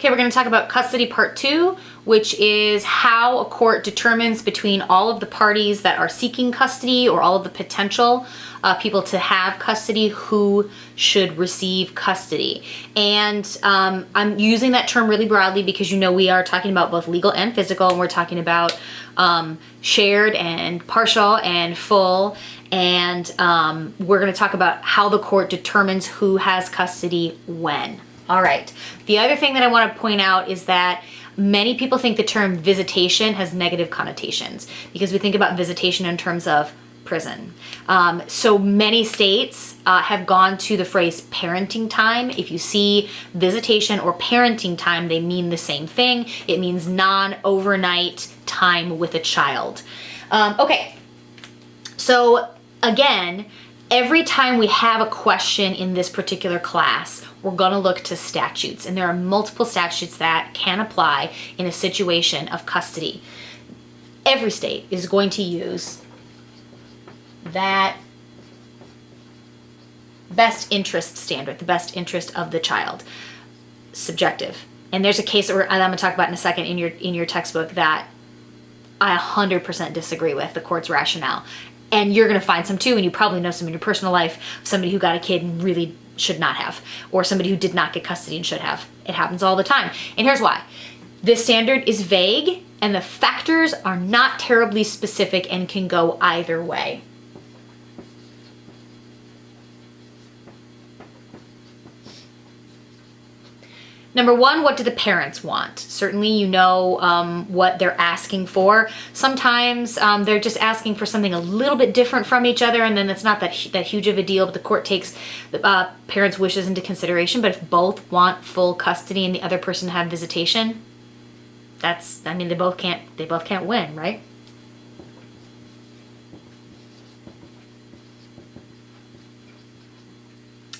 Okay, we're going to talk about custody part 2, which is how a court determines between all of the parties that are seeking custody or all of the potential people to have custody who should receive custody. And I'm using that term really broadly because we are talking about both legal and physical, and we're talking about shared and partial and full. And we're going to talk about how the court determines who has custody when. All right. The other thing that I want to point out is that many people think the term visitation has negative connotations because we think about visitation in terms of prison. So many states have gone to the phrase parenting time. If you see visitation or parenting time, they mean the same thing. It means non-overnight time with a child. Okay. So again, every time we have a question in this particular class, we're going to look to statutes, and there are multiple statutes that can apply in a situation of custody. Every state is going to use that best interest standard, the best interest of the child, subjective. And there's a case that I'm going to talk about in a second in your textbook that I 100% disagree with the court's rationale. And you're going to find some too, and you probably know some in your personal life, somebody who got a kid and really should not have, or somebody who did not get custody and should have. It happens all the time. And here's why. This standard is vague, and the factors are not terribly specific and can go either way. Number one, what do the parents want? Certainly you know what they're asking for. Sometimes they're just asking for something a little bit different from each other, and then it's not that huge of a deal, but the court takes the parents' wishes into consideration. But if both want full custody and the other person have visitation, they both can't win, right?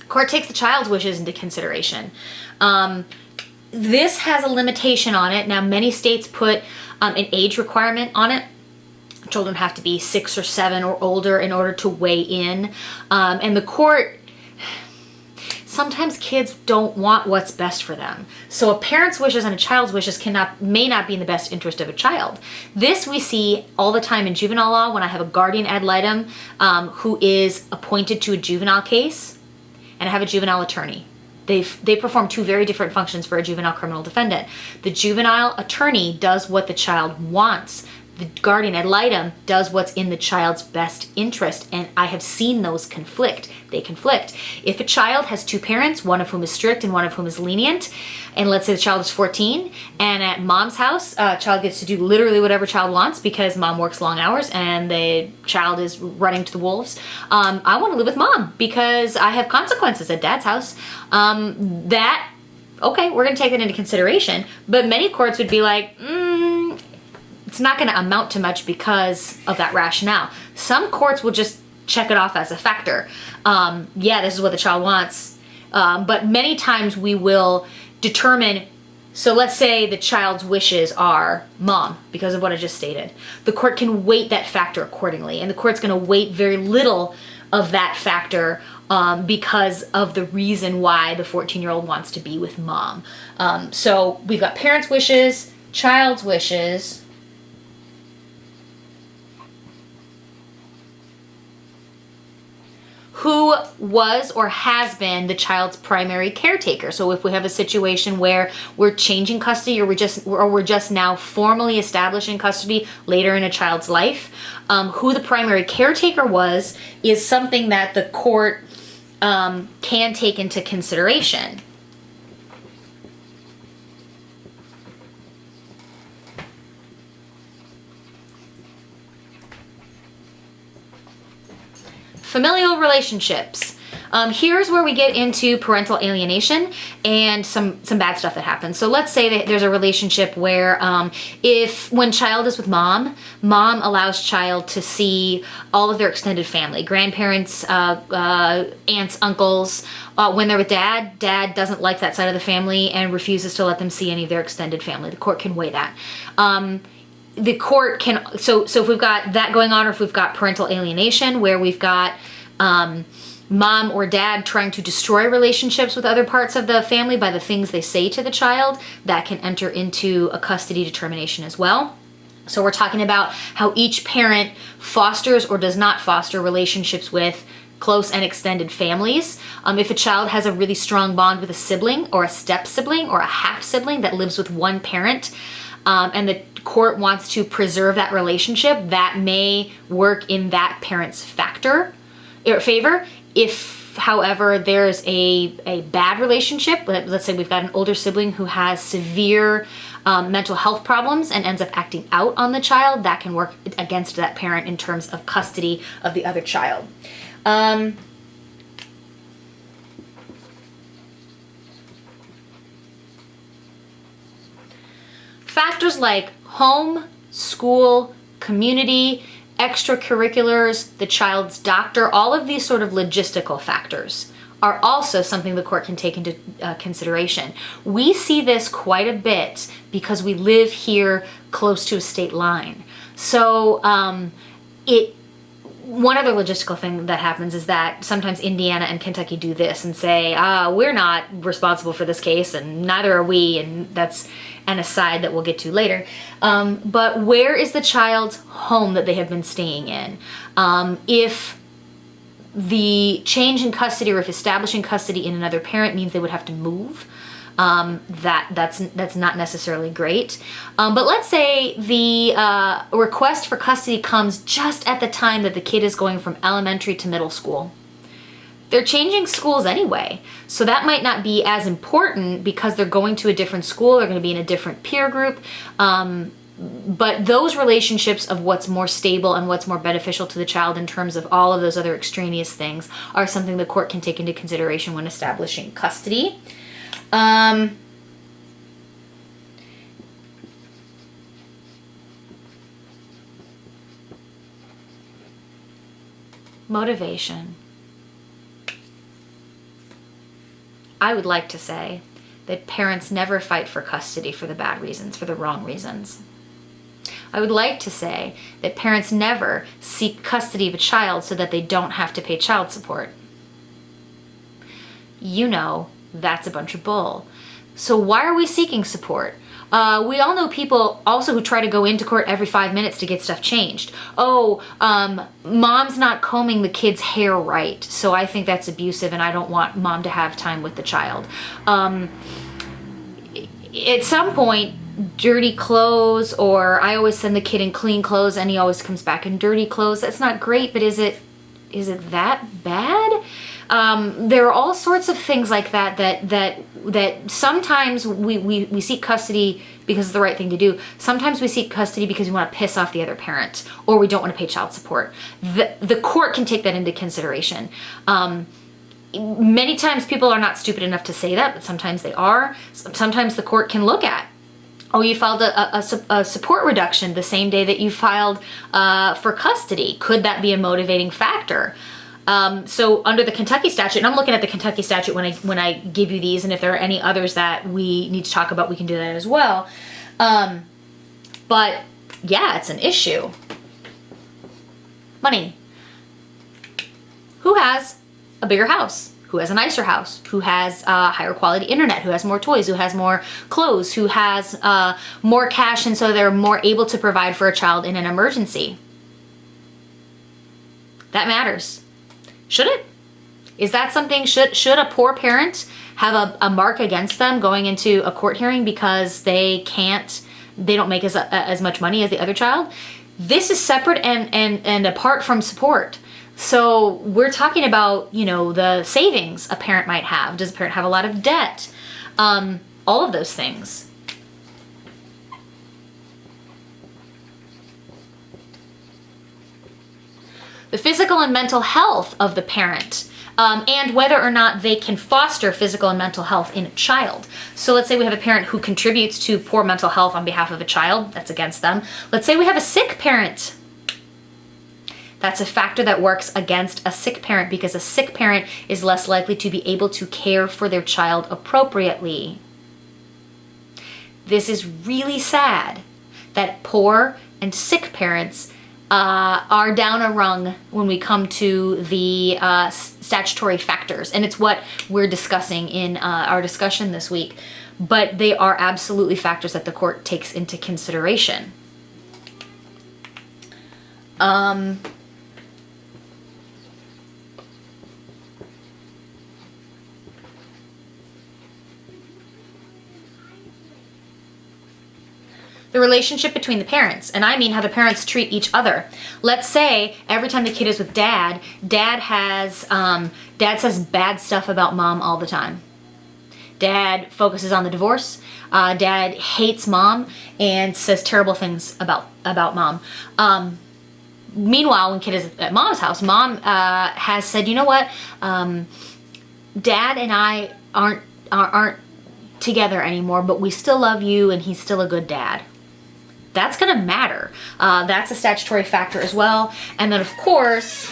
Court takes the child's wishes into consideration. This has a limitation on it. Now, many states put an age requirement on it. Children have to be 6 or 7 or older in order to weigh in. And the court, sometimes kids don't want what's best for them. So a parent's wishes and a child's wishes may not be in the best interest of a child. This we see all the time in juvenile law when I have a guardian ad litem who is appointed to a juvenile case, and I have a juvenile attorney. They perform 2 very different functions for a juvenile criminal defendant. The juvenile attorney does what the child wants. The guardian ad litem does what's in the child's best interest, and I have seen those conflict. They conflict. If a child has 2 parents, one of whom is strict and one of whom is lenient, and let's say the child is 14, and at mom's house, child gets to do literally whatever child wants because mom works long hours and the child is running to the wolves. I want to live with mom because I have consequences at dad's house. Okay, we're going to take that into consideration, but many courts would be like, it's not going to amount to much because of that rationale. Some courts will just check it off as a factor. This is what the child wants. But many times we will determine, so let's say the child's wishes are mom because of what I just stated. The court can weight that factor accordingly, and the court's going to weight very little of that factor because of the reason why the 14-year-old wants to be with mom. So we've got parents' wishes, child's wishes. Who was or has been the child's primary caretaker. So if we have a situation where we're changing custody or we're just now formally establishing custody later in a child's life, who the primary caretaker was is something that the court can take into consideration. Familial relationships. Here's where we get into parental alienation and some bad stuff that happens. So let's say that there's a relationship where when child is with mom allows child to see all of their extended family, grandparents, aunts, uncles. When they're with dad doesn't like that side of the family and refuses to let them see any of their extended family. The court can weigh that. The court can, so if we've got that going on, or if we've got parental alienation where we've got mom or dad trying to destroy relationships with other parts of the family by the things they say to the child, that can enter into a custody determination as well. So we're talking about how each parent fosters or does not foster relationships with close and extended families. If a child has a really strong bond with a sibling or a step sibling or a half sibling that lives with one parent, and the court wants to preserve that relationship, that may work in that parent's favor. If, however, there's a bad relationship, let's say we've got an older sibling who has severe mental health problems and ends up acting out on the child, that can work against that parent in terms of custody of the other child. Factors like home, school, community, extracurriculars, the child's doctor, all of these sort of logistical factors are also something the court can take into consideration. We see this quite a bit because we live here close to a state line. So one other logistical thing that happens is that sometimes Indiana and Kentucky do this and say, we're not responsible for this case and neither are we, and that's an aside that we'll get to later. But where is the child's home that they have been staying in? If the change in custody or if establishing custody in another parent means they would have to move, that's not necessarily great. But let's say the request for custody comes just at the time that the kid is going from elementary to middle school. They're changing schools anyway, so that might not be as important because they're going to a different school, they're going to be in a different peer group. But those relationships of what's more stable and what's more beneficial to the child in terms of all of those other extraneous things are something the court can take into consideration when establishing custody. Motivation. I would like to say that parents never fight for custody for the bad reasons, for the wrong reasons. I would like to say that parents never seek custody of a child so that they don't have to pay child support. You know, that's a bunch of bull. So why are we seeking support? We all know people also who try to go into court every 5 minutes to get stuff changed. Mom's not combing the kid's hair right, so I think that's abusive and I don't want mom to have time with the child. At some point, dirty clothes, or I always send the kid in clean clothes and he always comes back in dirty clothes. That's not great, but is it that bad? There are all sorts of things like that sometimes we seek custody because it's the right thing to do. Sometimes we seek custody because we want to piss off the other parent or we don't want to pay child support. The court can take that into consideration. Many times people are not stupid enough to say that, but sometimes they are. Sometimes the court can look at, you filed a support reduction the same day that you filed for custody. Could that be a motivating factor? So under the Kentucky statute, and I'm looking at the Kentucky statute when I give you these, and if there are any others that we need to talk about, we can do that as well. But yeah, it's an issue. Money. Who has a bigger house? Who has a nicer house? Who has higher quality internet? Who has more toys? Who has more clothes? Who has more cash, and so they're more able to provide for a child in an emergency? That matters. Should it? Is that something, should a poor parent have a mark against them going into a court hearing because they don't make as much money as the other child? This is separate and apart from support. So we're talking about, the savings a parent might have. Does a parent have a lot of debt? All of those things. The physical and mental health of the parent, and whether or not they can foster physical and mental health in a child. So let's say we have a parent who contributes to poor mental health on behalf of a child. That's against them. Let's say we have a sick parent. That's a factor that works against a sick parent because a sick parent is less likely to be able to care for their child appropriately. This is really sad that poor and sick parents are down a rung when we come to the statutory factors. And it's what we're discussing in our discussion this week. But they are absolutely factors that the court takes into consideration. The relationship between the parents, and I mean how the parents treat each other. Let's say every time the kid is with dad, dad says bad stuff about mom all the time. Dad focuses on the divorce. Dad hates mom and says terrible things about mom. Meanwhile, when kid is at mom's house, mom has said, you know what, dad and I aren't together anymore, but we still love you and he's still a good dad. That's going to matter. That's a statutory factor as well. And then, of course,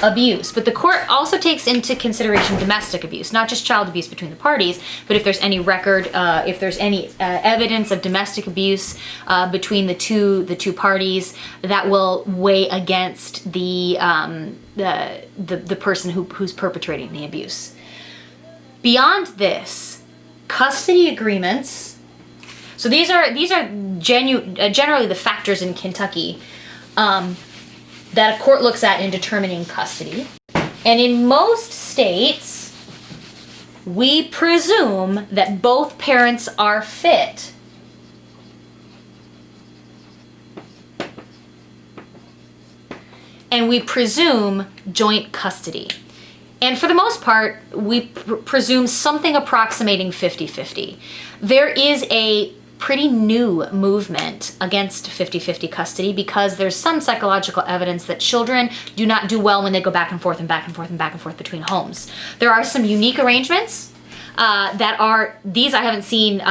abuse. But the court also takes into consideration domestic abuse, not just child abuse between the parties, but if there's any record, if there's any evidence of domestic abuse between the two parties, that will weigh against the person who's perpetrating the abuse. Beyond this, custody agreements. So these are generally the factors in Kentucky that a court looks at in determining custody. And in most states, we presume that both parents are fit. And we presume joint custody. And for the most part, we presume something approximating 50-50. There is a pretty new movement against 50-50 custody because there's some psychological evidence that children do not do well when they go back and forth and back and forth and back and forth between homes. There are some unique arrangements these I haven't seen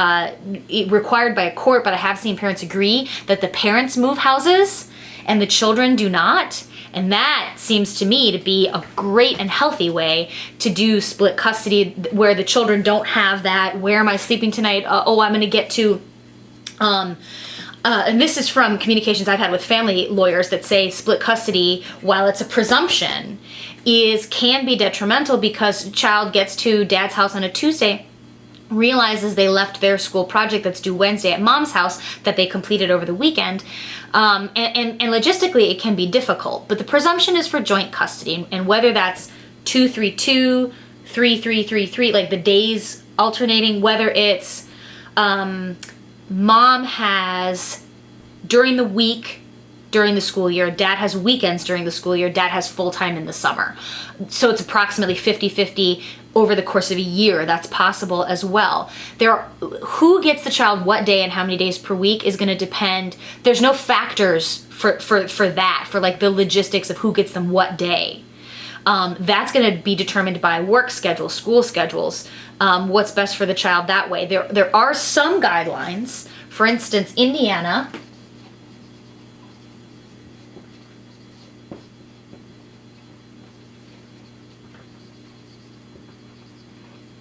required by a court, but I have seen parents agree that the parents move houses and the children do not. And that seems to me to be a great and healthy way to do split custody where the children don't have that, where am I sleeping tonight? I'm going to get to... and this is from communications I've had with family lawyers that say split custody, while it's a presumption, can be detrimental because a child gets to dad's house on a Tuesday, realizes they left their school project that's due Wednesday at mom's house that they completed over the weekend. And logistically, it can be difficult. But the presumption is for joint custody. And whether that's 2-3-2, 3-3-3-3, like the days alternating, whether it's mom has during the week, during the school year, dad has weekends during the school year, dad has full-time in the summer. So it's approximately 50-50 over the course of a year. That's possible as well. Who gets the child what day and how many days per week is going to depend. There's no factors for that, for like the logistics of who gets them what day. That's going to be determined by work schedules, school schedules, what's best for the child that way. There are some guidelines. For instance, Indiana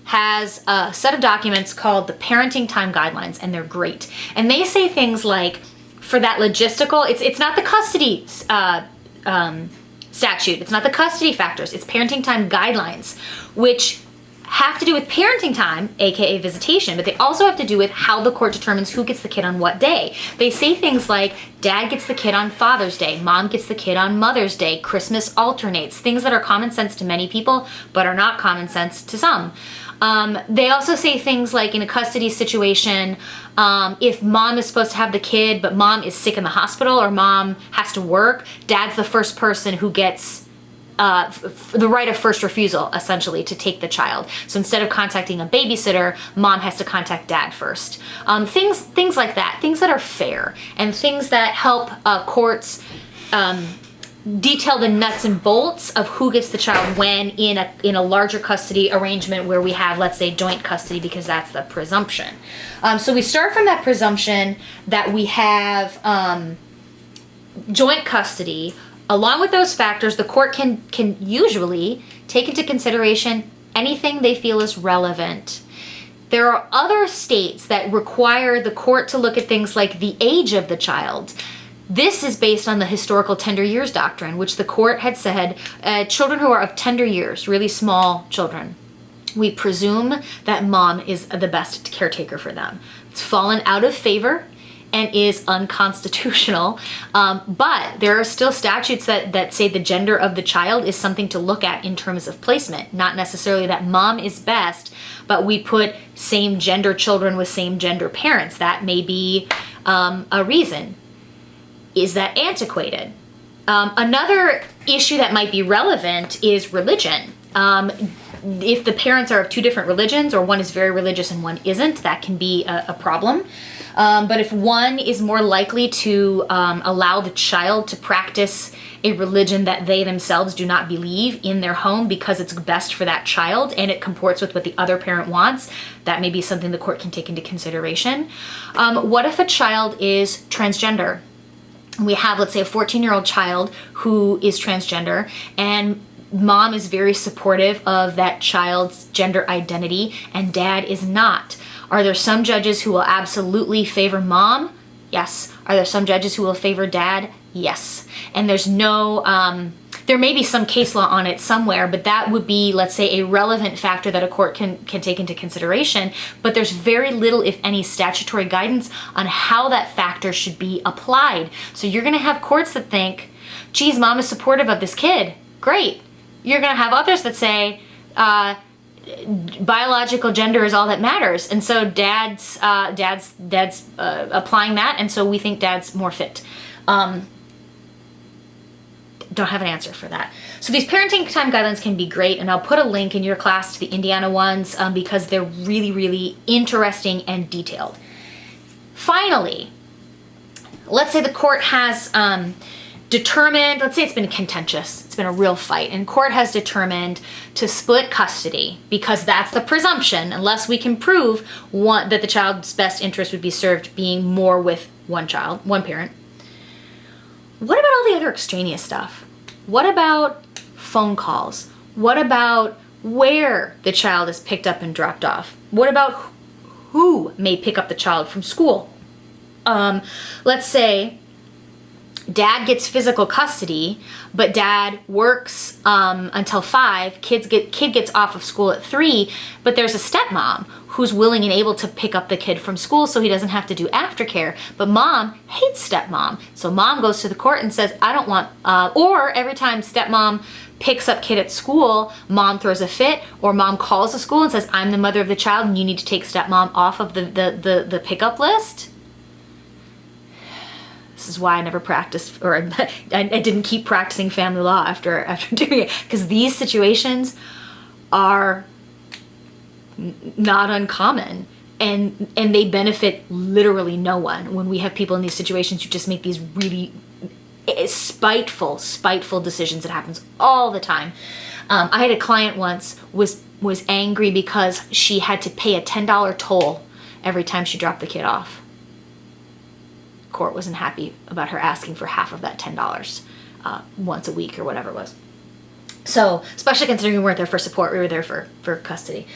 has a set of documents called the Parenting Time Guidelines, and they're great. And they say things like, for that logistical, it's not the custody statute, it's not the custody factors, it's parenting time guidelines, which have to do with parenting time, aka visitation, but they also have to do with how the court determines who gets the kid on what day. They say things like, dad gets the kid on Father's Day, mom gets the kid on Mother's Day, Christmas alternates, things that are common sense to many people, but are not common sense to some. They also say things like, in a custody situation, if mom is supposed to have the kid, but mom is sick in the hospital or mom has to work, dad's the first person who gets the right of first refusal, essentially, to take the child. So instead of contacting a babysitter, mom has to contact dad first. Things like that, things that are fair, and things that help courts detail the nuts and bolts of who gets the child when in a larger custody arrangement where we have, let's say, joint custody, because that's the presumption. So we start from that presumption that we have joint custody. Along with those factors, the court can usually take into consideration anything they feel is relevant. There are other states that require the court to look at things like the age of the child. This is based on the historical tender years doctrine, which the court had said children who are of tender years, really small children, we presume that mom is the best caretaker for them. It's fallen out of favor and is unconstitutional. But there are still statutes that say the gender of the child is something to look at in terms of placement. Not necessarily that mom is best, but we put same gender children with same gender parents. That may be a reason. Is that antiquated? Another issue that might be relevant is religion. If the parents are of two different religions, or one is very religious and one isn't, that can be a problem. But if one is more likely to allow the child to practice a religion that they themselves do not believe in their home because it's best for that child and it comports with what the other parent wants, that may be something the court can take into consideration. What if a child is transgender? We have, let's say, a 14-year-old child who is transgender, and mom is very supportive of that child's gender identity and dad is not. Are there some judges who will absolutely favor mom? Yes. Are there some judges who will favor dad? Yes. And there's no, there may be some case law on it somewhere, but that would be, let's say, a relevant factor that a court can take into consideration. But there's very little, if any, statutory guidance on how that factor should be applied. So you're going to have courts that think, geez, mom is supportive of this kid. Great. You're going to have others that say, biological gender is all that matters, and so dad's applying that, and so we think dad's more fit. Don't have an answer for that. So these parenting time guidelines can be great, and I'll put a link in your class to the Indiana ones because they're really, really interesting and detailed. Finally, let's say the court has determined, let's say it's been contentious, it's been a real fight, and court has determined to split custody because that's the presumption, unless we can prove that the child's best interest would be served being more with one parent. What about all the other extraneous stuff? What about phone calls? What about where the child is picked up and dropped off? What about who may pick up the child from school? Let's say dad gets physical custody, but dad works until 5. Kid gets off of school at 3, but there's a stepmom who's willing and able to pick up the kid from school so he doesn't have to do aftercare. But mom hates stepmom, so mom goes to the court and says, I don't want, or every time stepmom picks up kid at school, mom throws a fit, or mom calls the school and says, I'm the mother of the child and you need to take stepmom off of the pickup list. This is why I never practiced, or I didn't keep practicing family law after doing it, because these situations are not uncommon, and they benefit literally no one. When we have people in these situations who just make these really spiteful decisions, it happens all the time. I had a client once was angry because she had to pay a $10 toll every time she dropped the kid off. Court wasn't happy about her asking for half of that $10 once a week or whatever it was. So, especially considering we weren't there for support, we were there for custody.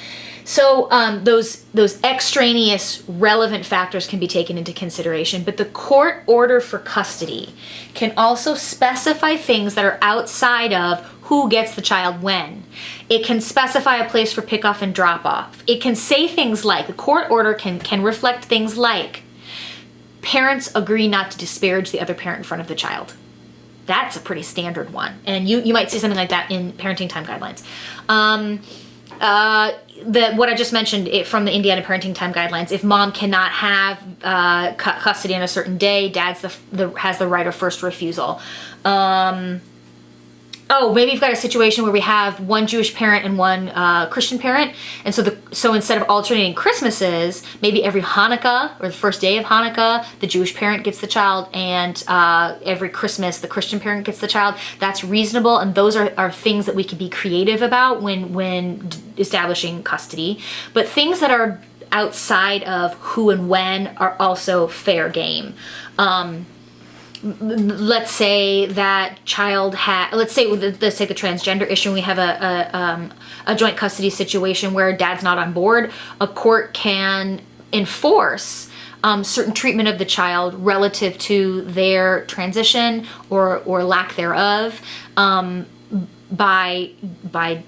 So those extraneous relevant factors can be taken into consideration, but the court order for custody can also specify things that are outside of who gets the child when. It can specify a place for pickoff and drop off. It can say things like, the court order can reflect things like, parents agree not to disparage the other parent in front of the child. That's a pretty standard one. And you might see something like that in parenting time guidelines. What I just mentioned from the Indiana parenting time guidelines, if mom cannot have custody on a certain day, dad's has the right of first refusal. Maybe you've got a situation where we have one Jewish parent and one Christian parent, and so instead of alternating Christmases, maybe every Hanukkah or the first day of Hanukkah, the Jewish parent gets the child, and every Christmas, the Christian parent gets the child. That's reasonable, and those are things that we can be creative about when establishing custody. But things that are outside of who and when are also fair game. Let's say that child let's take the transgender issue. We have a joint custody situation where dad's not on board. A court can enforce certain treatment of the child relative to their transition or lack thereof, by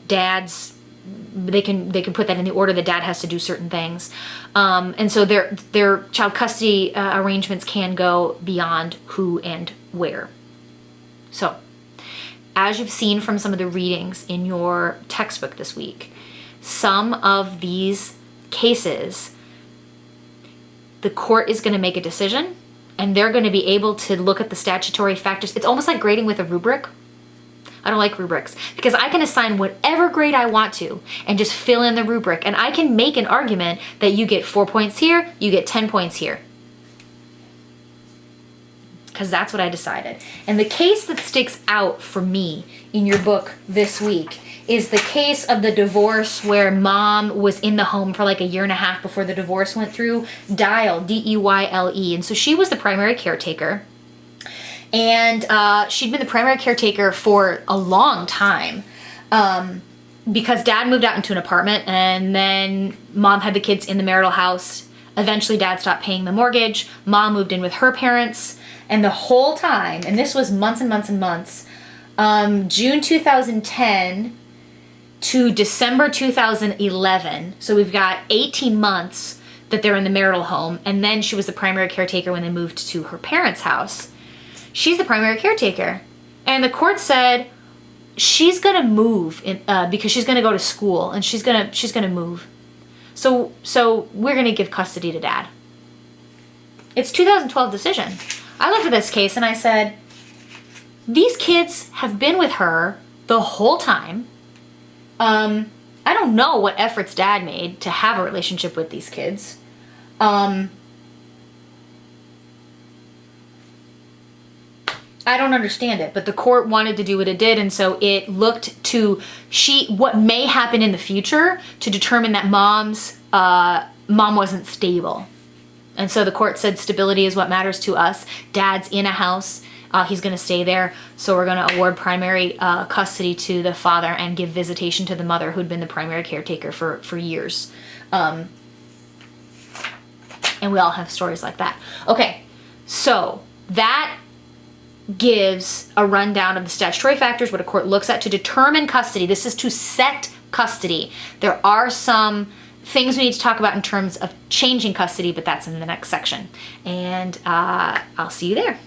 dad's. They can put that in the order that dad has to do certain things, and so their child custody arrangements can go beyond who and where. So, as you've seen from some of the readings in your textbook this week, some of these cases, the court is going to make a decision, and they're going to be able to look at the statutory factors. It's almost like grading with a rubric. I don't like rubrics because I can assign whatever grade I want to and just fill in the rubric, and I can make an argument that you get 4 points here, you get 10 points here. Because that's what I decided. And the case that sticks out for me in your book this week is the case of the divorce where mom was in the home for like a year and a half before the divorce went through. Dyle, D-E-Y-L-E. And so she was the primary caretaker. And she'd been the primary caretaker for a long time, because dad moved out into an apartment, and then mom had the kids in the marital house. Eventually dad stopped paying the mortgage. Mom moved in with her parents. And the whole time, and this was months and months and months, June 2010 to December 2011. So we've got 18 months that they're in the marital home. And then she was the primary caretaker when they moved to her parents' house. She's the primary caretaker. And the court said she's going to move because she's going to go to school, and she's going to move. So we're going to give custody to dad. It's 2012 decision. I looked at this case and I said, these kids have been with her the whole time. I don't know what efforts dad made to have a relationship with these kids. I don't understand it, but the court wanted to do what it did, and so it looked to what may happen in the future to determine that mom wasn't stable. And so the court said stability is what matters to us. Dad's in a house. He's going to stay there. So we're going to award primary custody to the father and give visitation to the mother, who'd been the primary caretaker for years. And we all have stories like that. Okay, so that gives a rundown of the statutory factors, what a court looks at to determine custody. This is to set custody. There are some things we need to talk about in terms of changing custody, but that's in the next section. And I'll see you there.